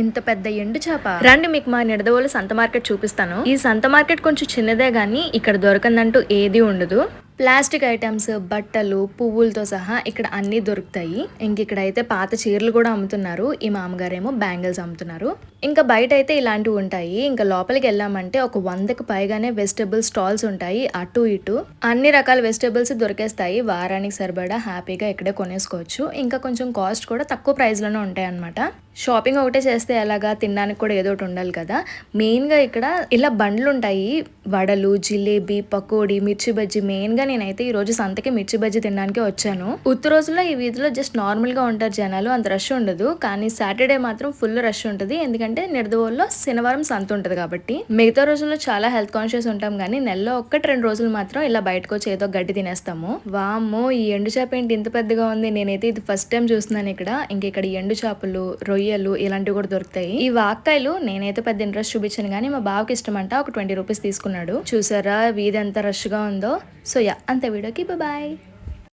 ఇంత పెద్ద ఎండు చేప. రండి మీకు మా నిడదవోలు సంత మార్కెట్ చూపిస్తాను. ఈ సంత మార్కెట్ కొంచెం చిన్నదే గానీ ఇక్కడ దొరకందంటూ ఏది ఉండదు. ప్లాస్టిక్ ఐటమ్స్, బట్టలు, పువ్వులతో సహా ఇక్కడ అన్నీ దొరుకుతాయి. ఇక్కడైతే పాత చీరలు కూడా అమ్ముతున్నారు. ఈ మామగారేమో బ్యాంగిల్స్ అమ్ముతున్నారు. ఇంకా బయట అయితే ఇలాంటివి ఉంటాయి. ఇంకా లోపలికి వెళ్ళామంటే ఒక 100కి పైగానే వెజిటబుల్ స్టాల్స్ ఉంటాయి. అటు ఇటు అన్ని రకాల వెజిటబుల్స్ దొరికేస్తాయి. వారానికి సరిపడా హ్యాపీగా ఇక్కడే కొనేసుకోవచ్చు. ఇంకా కొంచెం కాస్ట్ కూడా తక్కువ ప్రైస్ లోనే ఉంటాయి అన్నమాట. షాపింగ్ ఒకటే చేస్తే ఎలాగా, తినడానికి కూడా ఏదో ఒకటి ఉండాలి కదా. మెయిన్గా ఇక్కడ ఇలా బండ్లు ఉంటాయి. వడలు, జిలేబీ, పకోడీ, మిర్చి బజ్జీ. మెయిన్గా నేనైతే ఈ రోజు సంతకి మిర్చి బజ్జీ తినడానికి వచ్చాను. ఉత్త రోజుల్లో ఈ వీధిలో జస్ట్ నార్మల్గా ఉంటారు జనాలు, అంత రష్ ఉండదు. కానీ సాటర్డే మాత్రం ఫుల్ రష్ ఉంటుంది. ఎందుకంటే నిడదవోలులో శనివారం సంత ఉంటుంది కాబట్టి. మిగతా రోజుల్లో చాలా హెల్త్ కాన్షియస్ ఉంటాం కానీ నెలలో 1-2 రోజులు మాత్రం ఇలా బయటకు వచ్చి ఏదో గడ్డి తినేస్తాము. వామ్మో, ఈ ఎండు చేప ఏంటి ఇంత పెద్దగా ఉంది. నేనైతే ఇది ఫస్ట్ టైం చూస్తున్నాను ఇక్కడ. ఇక్కడ ఎండు చేపలు, రొయ్యలు ఇలాంటివి కూడా దొరుకుతాయి. ఈ వాక్కాయలు నేనైతే పెద్ద ఇంట్రెస్ట్ చూపించాను కానీ మా బావకి ఇష్టం అంట. ఒక 20 రూపీస్ తీసుకున్నాడు. చూసారా వీధి ఎంత రష్ గా ఉందో. సో యా, అంత వీడియోకి బాయ్.